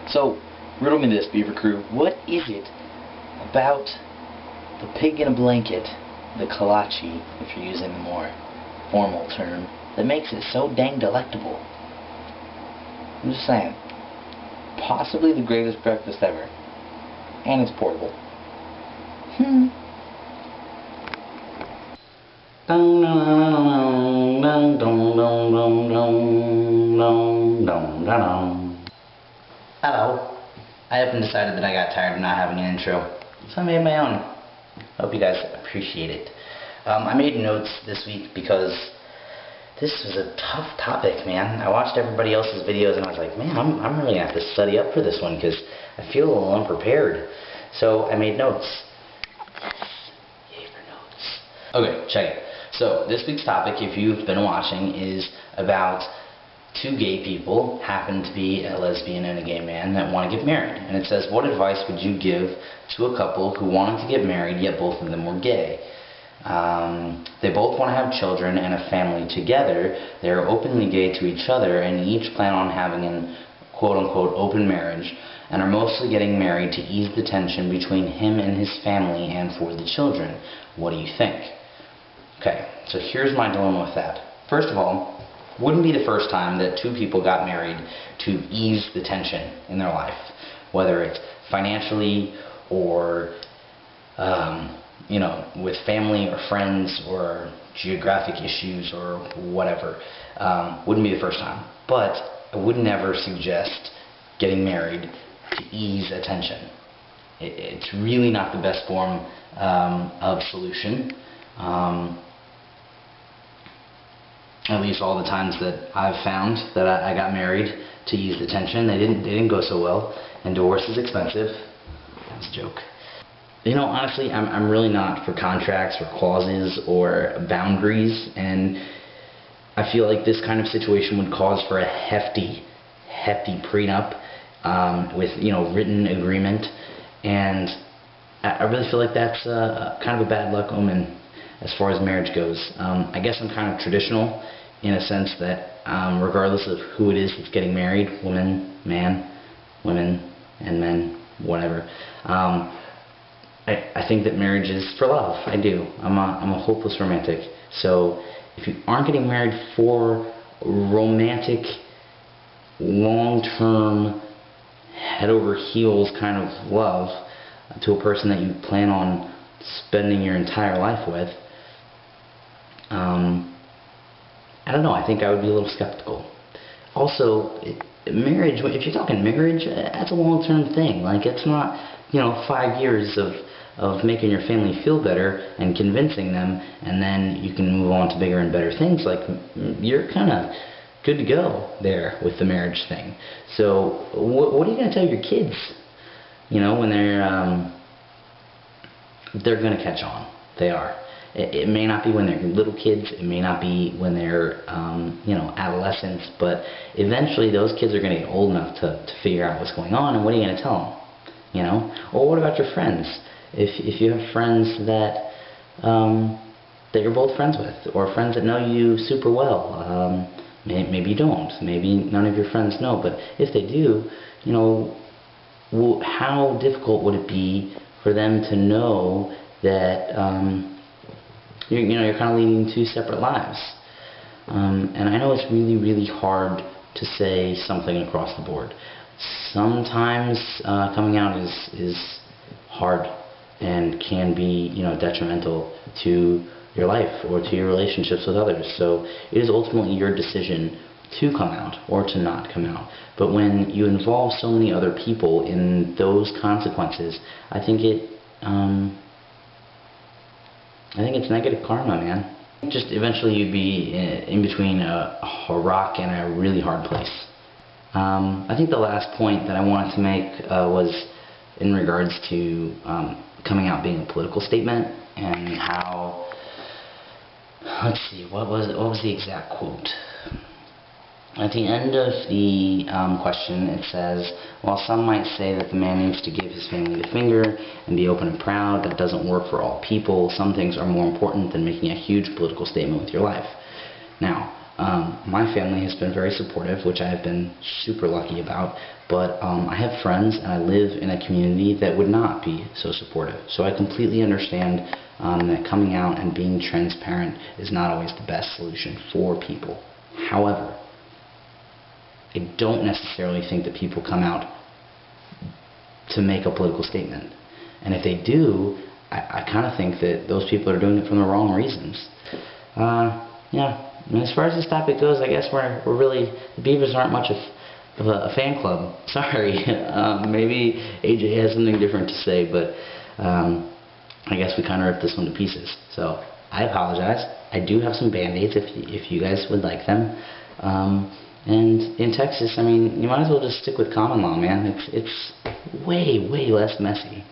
So, riddle me this, Beaver Crew. What is it about the pig in a blanket, the kolache, if you're using the more formal term, that makes it so dang delectable? I'm just saying. Possibly the greatest breakfast ever. And it's portable. Hello. I up and decided that I got tired of not having an intro, so I made my own. Hope you guys appreciate it. I made notes this week because this was a tough topic, man. I watched everybody else's videos and I was like, man, I'm really going to have to study up for this one because I feel a little unprepared. So I made notes. Yay for notes. Okay, check it. So this week's topic, if you've been watching, is about two gay people, happen to be a lesbian and a gay man, that want to get married. And it says, what advice would you give to a couple who wanted to get married, yet both of them were gay? They both want to have children and a family together. They are openly gay to each other and each plan on having an quote-unquote open marriage and are mostly getting married to ease the tension between him and his family and for the children. What do you think? Okay, so here's my dilemma with that. First of all, wouldn't be the first time that two people got married to ease the tension in their life, whether it's financially or you know, with family or friends or geographic issues or whatever. Wouldn't be the first time. But I would never suggest getting married to ease a tension. It's really not the best form of solution. At least all the times that I've found that I got married to ease the tension, they didn't go so well, and divorce is expensive. That's a joke. You know, honestly, I'm really not for contracts or clauses or boundaries, and I feel like this kind of situation would cause for a hefty prenup with, you know, written agreement, and I really feel like that's kind of a bad luck omen as far as marriage goes. I guess I'm kind of traditional in a sense that regardless of who it is that's getting married, woman, man, women, and men, whatever, I think that marriage is for love. I do. I'm a hopeless romantic. So if you aren't getting married for romantic, long-term, head-over-heels kind of love to a person that you plan on spending your entire life with, I don't know, I think I would be a little skeptical. Also, marriage, if you're talking marriage, that's a long-term thing. Like, it's not, you know, 5 years of making your family feel better and convincing them, and then you can move on to bigger and better things. Like, you're kind of good to go there with the marriage thing. So, what are you going to tell your kids, you know, when they're going to catch on? They are. It may not be when they're little kids, it may not be when they're, you know, adolescents, but eventually those kids are going to get old enough to figure out what's going on, and what are you going to tell them? You know? Or what about your friends? If you have friends that you're both friends with, or friends that know you super well, maybe you don't, maybe none of your friends know, but if they do, you know, how difficult would it be for them to know that you're kind of leading two separate lives? And I know it's really hard to say something across the board. Sometimes coming out is hard and can be, you know, detrimental to your life or to your relationships with others. So it is ultimately your decision to come out or to not come out. But when you involve so many other people in those consequences, I think it's negative karma, man. Just eventually you'd be in between a rock and a really hard place. I think the last point that I wanted to make was in regards to coming out being a political statement, and how, let's see, what was the exact quote? At the end of the question, it says, while some might say that the man needs to give his family the finger and be open and proud, that doesn't work for all people. Some things are more important than making a huge political statement with your life. Now, My family has been very supportive, which I have been super lucky about, but I have friends and I live in a community that would not be so supportive. So I completely understand that coming out and being transparent is not always the best solution for people. However, I don't necessarily think that people come out to make a political statement. And if they do, I kind of think that those people are doing it for the wrong reasons. Yeah. And as far as this topic goes, I guess we're really, the Beavers aren't much of a fan club. Sorry. Maybe AJ has something different to say, but I guess we kind of ripped this one to pieces. So I apologize. I do have some Band-Aids if you guys would like them. And in Texas, I mean, you might as well just stick with common law, man. It's way, way less messy.